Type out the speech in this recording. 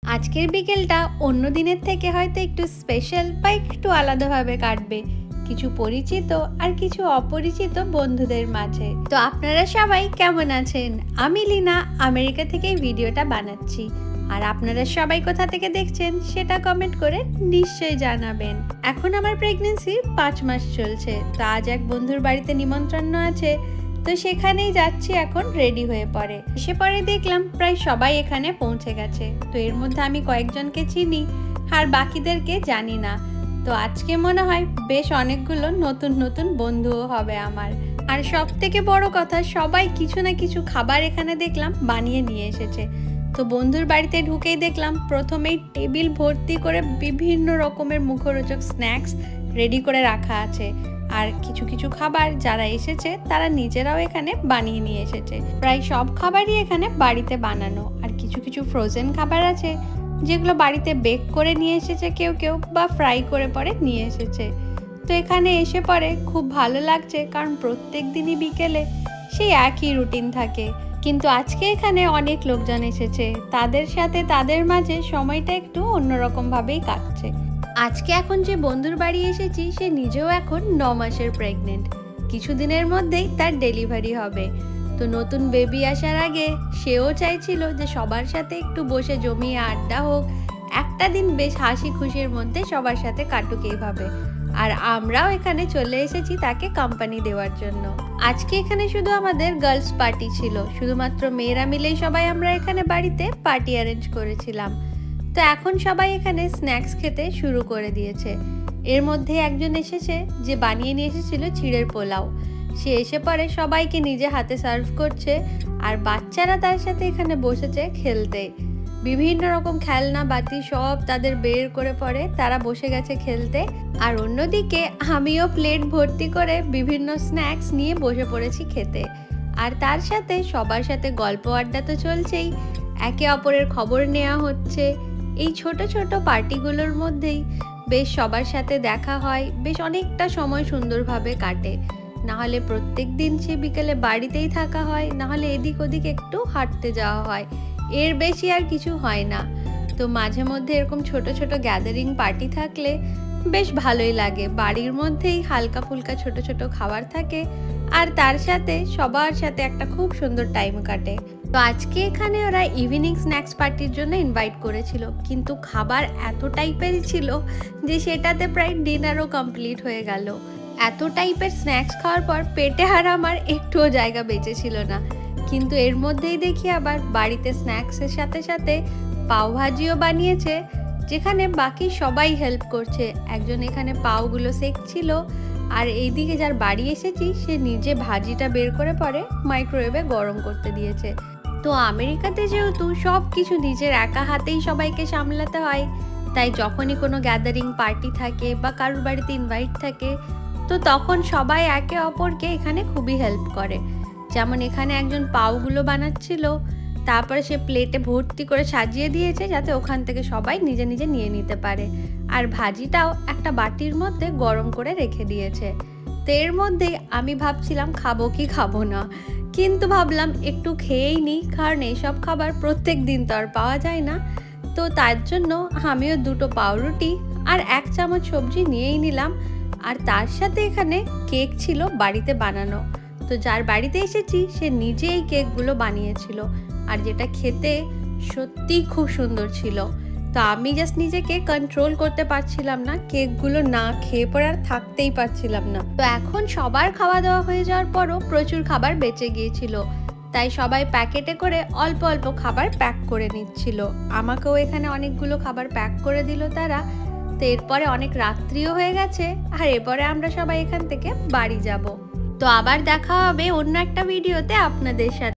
আজকের বিকেলটা অন্য দিনের থেকে হয়তো একটু স্পেশাল বা একটু আলাদাভাবে কাটবে কিছু পরিচিত আর কিছু অপরিচিত বন্ধুদের মাঝে। তো আপনারা সবাই কেমন আছেন? আমি লীনা আমেরিকা থেকে এই ভিডিওটা বানাচ্ছি, আর আপনারা সবাই কোথা থেকে দেখছেন সেটা কমেন্ট করে নিশ্চয়ই জানাবেন। এখন আমার প্রেগন্যান্সি 5 মাস চলছে, তো আজ এক বন্ধুর বাড়িতে নিমন্ত্রণ আছে, তো সেখানেই যাচ্ছি। এখন রেডি হয়ে পড়ে এসে পরে দেখলাম প্রায় সবাই এখানে পৌঁছে গেছে। তো এর মধ্যে আমি কয়েকজনকে চিনি আর বাকিদেরকে জানি না। তো আজকে মনে হয় বেশ অনেকগুলো নতুন নতুন বন্ধুও হবে আমার। আর সব থেকে বড় কথা, সবাই কিছু না কিছু খাবার এখানে দেখলাম বানিয়ে নিয়ে এসেছে। তো বন্ধুর বাড়িতে ঢুকেই দেখলাম প্রথমেই টেবিল ভর্তি করে বিভিন্ন রকমের মুখরোচক স্ন্যাক্স রেডি করে রাখা আছে। আর কিছু কিছু খাবার যারা এসেছে তারা নিজেরাও এখানে বানিয়ে নিয়ে এসেছে। প্রায় সব খাবারই এখানে বাড়িতে বানানো, আর কিছু কিছু ফ্রোজেন খাবার আছে যেগুলো বাড়িতে বেক করে নিয়ে এসেছে কেউ কেউ, বা ফ্রাই করে পরে নিয়ে এসেছে। তো এখানে এসে পরে খুব ভালো লাগছে, কারণ প্রত্যেক দিনই বিকেলে সেই একই রুটিন থাকে। কিন্তু আজকে এখানে অনেক লোকজন এসেছে, তাদের সাথে তাদের মাঝে সময়টা একটু অন্যরকম ভাবেই কাটছে। আজকে এখন যে বন্ধুর বাড়ি এসেছি সে নিজেও এখন 9 মাসের প্রেগনেন্ট। কিছুদিনের মধ্যেই তার ডেলিভারি হবে। তো নতুন বেবি আসার আগে সেও চাইছিল যে সবার সাথে একটু বসে জমিয়ে আড্ডা হোক, একটা দিন বেশ হাসি খুশির মধ্যে সবার সাথে কাটুক এইভাবে। আর আমরাও এখানে চলে এসেছি তাকে কোম্পানি দেওয়ার জন্য। আজকে এখানে শুধু আমাদের গার্লস পার্টি ছিল, শুধুমাত্র মেয়েরা মিলেই সবাই আমরা এখানে বাড়িতে পার্টি অ্যারেঞ্জ করেছিলাম। তো এখন সবাই এখানে স্ন্যাক্স খেতে শুরু করে দিয়েছে। এর মধ্যে একজন এসেছে যে বানিয়ে নিয়ে এসেছিল চিড়ের পোলাও। সে এসে পরে সবাইকে নিজে হাতে সার্ভ করছে, আর বাচ্চারা তার সাথে এখানে বসেছে খেলতে। বিভিন্ন রকম খেলনা বাতি সব তাদের বের করে পরে তারা বসে গেছে খেলতে। আর অন্যদিকে আমিও প্লেট ভর্তি করে বিভিন্ন স্ন্যাক্স নিয়ে বসে পড়েছি খেতে। আর তার সাথে সবার সাথে গল্প আড্ডা তো চলছেই, একে অপরের খবর নেওয়া হচ্ছে। এই ছোট ছোট পার্টিগুলোর মধ্যেই বেশ সবার সাথে দেখা হয়, বেশ অনেকটা সময় সুন্দরভাবে কাটে। না হলে প্রত্যেক দিন সে বিকেলে বাড়িতেই থাকা হয়, না হলে এদিক ওদিক একটু হাঁটতে যাওয়া হয়, এর বেশি আর কিছু হয় না। তো মাঝে মধ্যে এরকম ছোট ছোট গ্যাদারিং পার্টি থাকলে বেশ ভালোই লাগে। বাড়ির মধ্যেই হালকা ফুলকা ছোট ছোট খাবার থাকে, আর তার সাথে সবার সাথে একটা খুব সুন্দর টাইম কাটে। তো আজকে এখানে ওরা ইভিনিং স্ন্যাক্স পার্টির জন্য ইনভাইট করেছিল, কিন্তু খাবার এত টাইপেরই ছিল যে সেটাতে প্রায় ডিনারও কমপ্লিট হয়ে গেল। এত টাইপের স্ন্যাক্স খাওয়ার পর পেটে আর আমার একটুও জায়গা বেঁচেছিল না। কিন্তু এর মধ্যেই দেখি আবার বাড়িতে স্ন্যাক্সের সাথে সাথে পাওভাজিও বানিয়েছে, যেখানে বাকি সবাই হেল্প করছে। একজন এখানে পাওগুলো সেকছিল, আর এইদিকে যার বাড়ি এসেছি সে নিজে ভাজিটা বের করে পরে মাইক্রোওয়েভে গরম করতে দিয়েছে। তো আমেরিকাতে যেহেতু সব কিছু নিজের একা হাতেই সবাইকে সামলাতে হয়, তাই যখনই কোনো গ্যাদারিং পার্টি থাকে বা কারোর বাড়িতে ইনভাইট থাকে, তো তখন সবাই একে অপরকে এখানে খুবই হেল্প করে। যেমন এখানে একজন পাওগুলো বানাচ্ছিল, তারপরে সে প্লেটে ভর্তি করে সাজিয়ে দিয়েছে যাতে ওখান থেকে সবাই নিজে নিজে নিয়ে নিতে পারে। আর ভাজিটাও একটা বাটির মধ্যে গরম করে রেখে দিয়েছে। তো এর মধ্যেই আমি ভাবছিলাম খাবো কি খাবো না, কিন্তু ভাবলাম একটু খেয়েই নিই, কারণ এইসব খাবার প্রত্যেক দিন তো আর পাওয়া যায় না। তো তার জন্য আমিও 2টো পাউরুটি আর 1 চামচ সবজি নিয়েই নিলাম। আর তার সাথে এখানে কেক ছিল বাড়িতে বানানো। তো যার বাড়িতে এসেছি সে নিজে এই কেকগুলো বানিয়েছিল, আর যেটা খেতে সত্যিই খুব সুন্দর ছিল। তো আমি জাস্ট নিজেকে কন্ট্রোল করতে পারছিলাম না, কেকগুলো না খেয়ে পরে আর থাকতেই পারছিলাম না। তো এখন সবার খাওয়া দাওয়া হয়ে যাওয়ার পরও প্রচুর খাবার বেঁচে গিয়েছিল, তাই সবাই প্যাকেটে করে অল্প অল্প খাবার প্যাক করে নিচ্ছিল। আমাকেও এখানে অনেকগুলো খাবার প্যাক করে দিল তারা। তো এরপরে অনেক রাত্রিও হয়ে গেছে, আর এরপরে আমরা সবাই এখান থেকে বাড়ি যাব। তো আবার দেখা হবে অন্য একটা ভিডিওতে আপনাদের সাথে।